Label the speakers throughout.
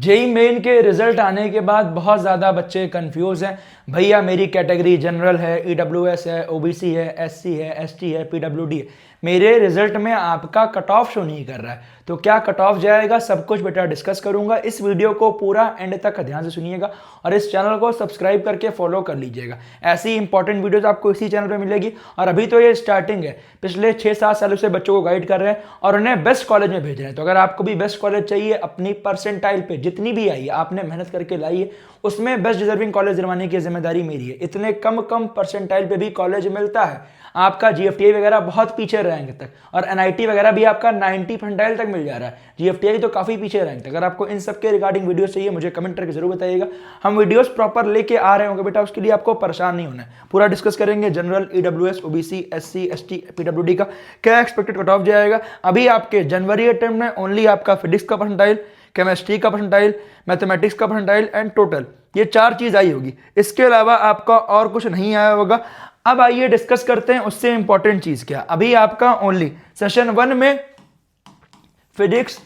Speaker 1: JEE main के result आने के बाद बहुत ज़्यादा बच्चे कंफ्यूज हैं। भैया मेरी कैटेगरी जनरल है, ईडब्ल्यूएस है, ओबीसी है, एससी है, एसटी है, पीडब्ल्यूडी है, मेरे रिजल्ट में आपका कट ऑफ शो नहीं कर रहा है, तो क्या कट ऑफ जाएगा, सब कुछ बेटा डिस्कस करूंगा। इस वीडियो को पूरा एंड तक ध्यान से सुनिएगा और इस चैनल को सब्सक्राइब करके फॉलो कर लीजिएगा। ऐसी इंपॉर्टेंट वीडियोस आपको इसी चैनल पे मिलेगी। और अभी तो ये स्टार्टिंग है, पिछले 6-7 सालों से बच्चों को गाइड कर रहे हैं और उन्हें बेस्ट कॉलेज में भेज रहे हैं। तो अगर आपको भी बेस्ट कॉलेज चाहिए, अपनी परसेंटाइल पे जितनी भी आई है आपने मेहनत करके लाई है, उसमें बेस्ट डिजर्विंग कॉलेज दिलवाने की जिम्मेदारी मेरी है। इतने कम परसेंटाइल पे भी कॉलेज मिलता है। आपका जीएफटीआई वगैरह बहुत पीछे रैंक तक, और एनआईटी वगैरह भी आपका 90 परसेंटाइल तक मिल जा रहा है। जीएफटीआई तो काफी पीछे रैंक तक। अगर आपको इन सब के रिगार्डिंग वीडियोस चाहिए मुझे कमेंट करके जरूर बताइएगा। हम वीडियोस प्रॉपर लेके आ रहे होंगे बेटा, उसके लिए आपको परेशान नहीं होना है। पूरा डिस्कस करेंगे general, EWS, OBC, SC, ST, PWD का क्या एक्सपेक्टेड कट ऑफ जाएगा। अभी आपके जनवरी अटेम्प्ट में ओनली आपका फिजिक्स का परसेंटाइल, केमिस्ट्री का परसेंटाइल, मैथमेटिक्स का परसेंटाइल एंड टोटल, ये 4 चीज आई होगी। इसके अलावा आपका और कुछ नहीं आया होगा। अब आइए डिस्कस करते हैं उससे इंपॉर्टेंट चीज क्या। अभी आपका ओनली सेशन 1 में फिजिक्स,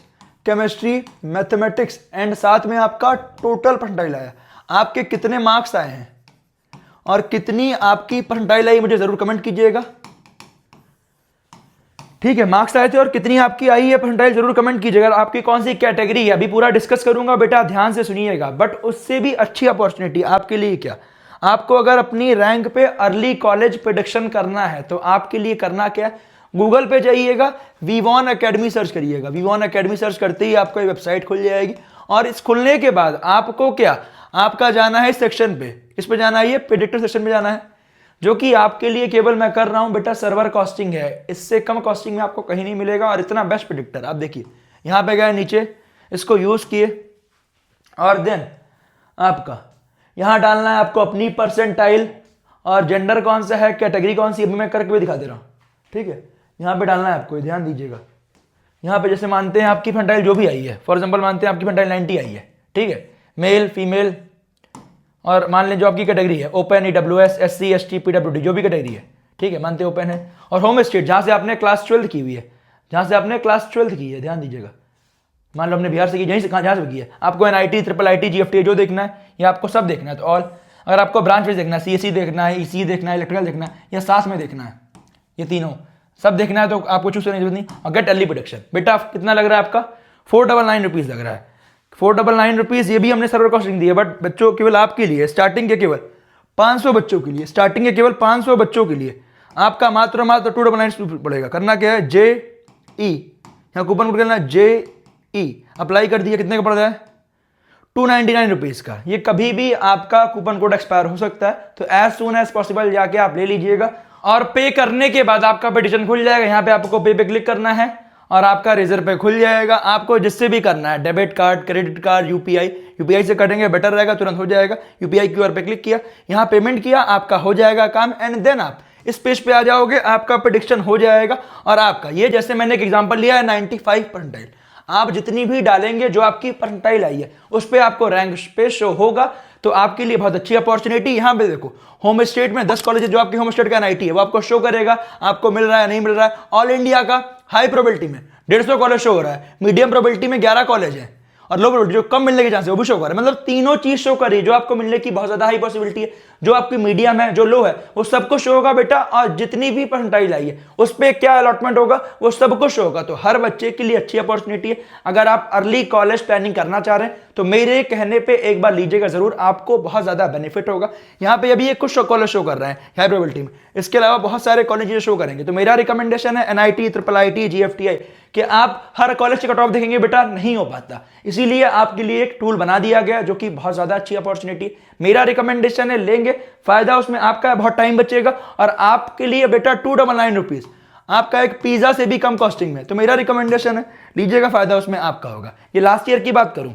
Speaker 1: केमिस्ट्री, मैथमेटिक्स एंड साथ में आपका टोटल परसेंटाइल आया। आपके कितने मार्क्स आए हैं और कितनी आपकी परसेंटाइल आई मुझे जरूर कमेंट कीजिएगा। ठीक है, मार्क्स आए थे और कितनी आपकी आई है परसेंटाइल जरूर कमेंट कीजिएगा। आपकी कौन सी कैटेगरी है अभी पूरा डिस्कस करूंगा बेटा, ध्यान से सुनिएगा। बट उससे भी अच्छी अपॉर्चुनिटी आपके लिए क्या, आपको अगर अपनी रैंक पे अर्ली कॉलेज प्रेडिक्शन करना है तो आपके लिए करना क्या, गूगल पे जाइएगा, वीवॉन एकेडमी सर्च करिएगा। वीवॉन एकेडमी सर्च करते ही आपको ये वेबसाइट खुल जाएगी और इस खुलने के बाद आपको क्या, आपका जाना है सेक्शन पे, इस पे जाना है, ये प्रेडिक्टर सेक्शन में जाना है, जो कि आपके लिए केवल मैं कर रहा हूं बेटा सर्वर कॉस्टिंग है। इससे कम कॉस्टिंग में आपको कहीं नहीं मिलेगा और इतना बेस्ट प्रेडिक्टर। आप देखिए यहां पे गए नीचे, इसको यूज किए और देन आपका यहां डालना है आपको अपनी परसेंटाइल और जेंडर कौन सा है, कैटेगरी कौन सी, अभी मैं करके भी दिखा दे रहा हूं। ठीक है, यहां पे डालना है आपको, ध्यान दीजिएगा। यहां पे जैसे मानते हैं आपकी परसेंटाइल जो भी आई है, फॉर एग्जांपल मानते हैं आपकी परसेंटाइल 90 आई है, ठीक है, मेल फीमेल, और मान लें जो आपकी कैटेगरी है open, EWS, SC, ST, PWD, जो भी कैटेगरी है, ठीक है, मानते हैं ओपन है। और होम स्टेट जहां से आपने क्लास 12 की हुई है, जहां से आपने क्लास 12 की है, ध्यान दीजिएगा, मान लो हमने बिहार से की, यहीं से कहाँ, जहां से की है, आपको एनआईटी, ट्रिपल आईटी, जीएफटी जो देखना है या आपको सब देखना है तो ऑल। अगर आपको ब्रांच वाइज देखना है, सीएससी देखना है, ईसी देखना है, इलेक्ट्रिकल देखना है या साथ में देखना है, ये तीनों सब देखना है तो आपको चूज करने की जरूरत नहीं। और गेट अर्ली प्रोडक्शन बेटा कितना लग रहा है आपका, 499 रुपीज लग रहा है। 499 रुपीज, ये भी हमने सर्वर कॉस्टिंग दी है, बट बच्चों केवल आपके लिए स्टार्टिंग के केवल 500 बच्चों के लिए, स्टार्टिंग के केवल 500 बच्चों के लिए आपका मात्र 299 पड़ेगा। करना क्या है, जे ई, यहाँ कूपन कोड करना जे ई, अप्लाई कर दिया, कितने का पड़ रहा है, 299 रुपीज का। ये कभी भी आपका कूपन कोड एक्सपायर हो सकता है, तो एज सून एज पॉसिबल जाके आप ले लीजिएगा। और पे करने के बाद आपका पिटीशन खुल जाएगा, यहाँ पे आपको पे क्लिक करना है और आपका रेजर पे खुल जाएगा। आपको जिससे भी करना है, debit card, credit card, UPI से करेंगे बेटर रहेगा, तुरंत हो जाएगा। यूपीआई क्यूआर पे क्लिक किया, यहाँ पेमेंट किया, आपका हो जाएगा काम एंड देन आप इस पेज पे आ जाओगे, आपका प्रेडिक्शन हो जाएगा। और आपका ये जैसे मैंने एक एग्जांपल लिया है 95 परसेंटाइल, आप जितनी भी डालेंगे जो आपकी परसेंटाइल आई है उस पे आपको रैंक पे शो होगा, तो आपके लिए बहुत अच्छी अपॉर्चुनिटी। यहां पे देखो होम स्टेट में 10 कॉलेज जो आपके होम स्टेट का एनआईटी है वो आपको शो करेगा, आपको मिल रहा है नहीं मिल रहा है। ऑल इंडिया का हाई प्रोबेबिलिटी में 150 कॉलेज शो हो रहा है, मीडियम प्रोबेबिलिटी में 11 कॉलेज है और लो प्रोबेबिलिटी जो कम मिलने के चांस है वो भी शो कर रहा है। मतलब तीनों चीज शो कर रही है, जो आपको मिलने की बहुत ज्यादा हाई पॉसिबिलिटी है, जो आपकी मीडियम है, जो लो है, वो सब कुछ शो होगा बेटा। और जितनी भी परसेंटाइल आई है उस पर क्या अलॉटमेंट होगा वो सब कुछ शो होगा। तो हर बच्चे के लिए अच्छी अपॉर्चुनिटी है। अगर आप अर्ली कॉलेज प्लानिंग करना चाह रहे हैं तो मेरे कहने पे एक बार लीजिएगा जरूर, आपको बहुत ज्यादा बेनिफिट होगा। यहाँ पे अभी ये कुछ कॉलेज शो कर रहे हैं हाई प्रोबेबिलिटी में, इसके अलावा बहुत सारे कॉलेज शो करेंगे। तो मेरा रिकमेंडेशन है एनआईटी, ट्रिपल आईटी, जीएफटीआई, कि आप हर कॉलेज से कट ऑफ देखेंगे बेटा, नहीं हो पाता। इसीलिए आपके लिए एक टूल बना दिया गया जो कि बहुत ज्यादा अच्छी अपॉर्चुनिटी। मेरा रिकमेंडेशन है, लेंगे फायदा उसमें आपका बहुत टाइम बचेगा और आपके लिए बेटा 299 रुपीज आपका एक पिज्जा से भी कम कॉस्टिंग में। तो मेरा रिकमेंडेशन है लीजिएगा, फायदा उसमें आपका होगा। ये लास्ट ईयर की बात करूं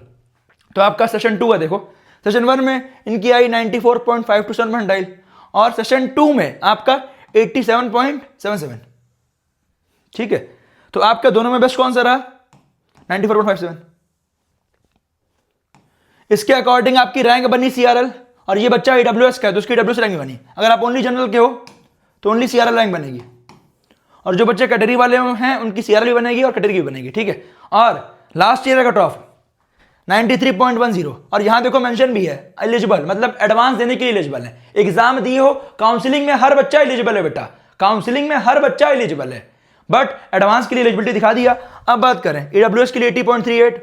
Speaker 1: तो आपका सेशन 2 है, देखो सेशन 1 में इनकी आई 94.5 टू 7 परसेंटाइल और सेशन 2 में आपका 87.77। ठीक है, तो आपका दोनों में बेस्ट कौन सा रहा, 94.57। इसके अकॉर्डिंग आपकी रैंक बनी सीआरएल, और ये बच्चा ईडब्ल्यूएस का है तो उसकी ईडब्ल्यूएस रैंक बनी। अगर आप ओनली जनरल के हो तो ओनली सीआरएल रैंक बनेगी, और जो बच्चे कैटेगरी वाले हैं उनकी सीआरएल भी बनेगी और कैटेगरी भी बनेगी। ठीक है, और लास्ट ईयर का कट ऑफ 93.10। और यहां देखो मेंशन भी है एलिजिबल, मतलब एडवांस देने के लिए एलिजिबल है। एग्जाम दिए हो, काउंसलिंग में हर बच्चा एलिजिबल है बेटा, काउंसलिंग में हर बच्चा एलिजिबल है, बट एडवांस के लिए एलिजिबिलिटी दिखा दिया। अब बात करें ईडब्ल्यूएस के लिए 80.38,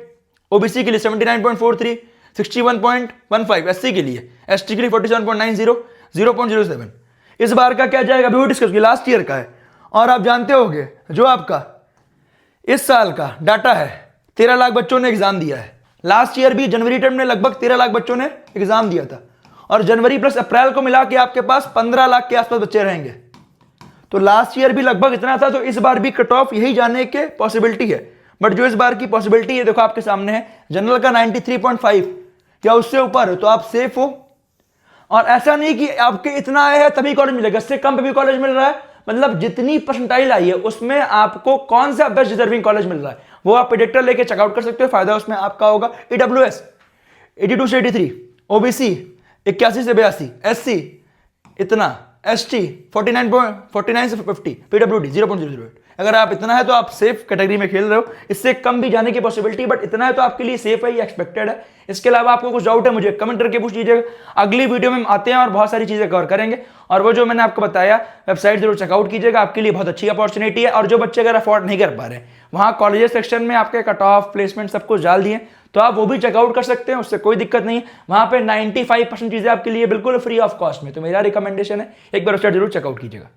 Speaker 1: ओबीसी के लिए 79.43, 61.15 एससी के लिए, एसटी के लिए 47.90, 0.07। इस बार का क्या जाएगा अभी वो डिस्कस किया, लास्ट ईयर का है। और आप जानते होंगे जो आपका इस साल का डाटा है, 13 लाख बच्चों ने एग्जाम दिया है। लास्ट ईयर भी जनवरी टर्म में लगभग 13 लाख बच्चों ने एग्जाम दिया था, और जनवरी प्लस अप्रैल को मिला के आपके पास 15 लाख के आसपास बच्चे रहेंगे। तो लास्ट ईयर भी लगभग इतना था, तो इस बार भी कट ऑफ यही जाने के पॉसिबिलिटी है। बट जो इस बार की पॉसिबिलिटी है देखो आपके सामने है, जनरल का 93.5 या उससे ऊपर हो तो आप सेफ हो। और ऐसा नहीं कि आपके इतना आया है तभी कॉलेज मिलेगा, इससे कम पे भी कॉलेज मिल रहा है। मतलब जितनी परसेंटाइल आई है उसमें आपको कौन सा बेस्ट डिजर्विंग कॉलेज मिल रहा है वो आप प्रेडिक्टर लेके चेकआउट कर सकते हो, फायदा उसमें आपका होगा। ईडब्ल्यूएस 82 से 83, ओबीसी 81 से 82, एससी इतना, एसटी 49 से 50, पीडब्ल्यूडी 0.008। अगर आप इतना है तो आप सेफ कैटेगरी में खेल रहे हो, इससे कम भी जाने की पॉसिबिलिटी, बट इतना है तो आपके लिए सेफ है, ये एक्सपेक्टेड है। इसके अलावा आपको कुछ डाउट है मुझे कमेंट करके पूछ लीजिएगा। अगली वीडियो में आते हैं और बहुत सारी चीजें कवर करेंगे। और वो जो मैंने आपको बताया वेबसाइट जरूर चेकआउट कीजिएगा, आपके लिए बहुत अच्छी अपॉर्चुनिटी है। और जो बच्चे अगर अफोर्ड नहीं कर पा रहे हैं, वहाँ कॉलेज सेक्शन में आपके कट ऑफ प्लेसमेंट सब कुछ डाल दिए, तो आप वो भी चेकआउट कर सकते हैं, उससे कोई दिक्कत नहीं है। वहाँ पे 95% चीजें आपके लिए बिल्कुल फ्री ऑफ कॉस्ट में। तो मेरा रिकमेंडेशन है एक बार वेबसाइट जरूर चेकआउट कीजिएगा।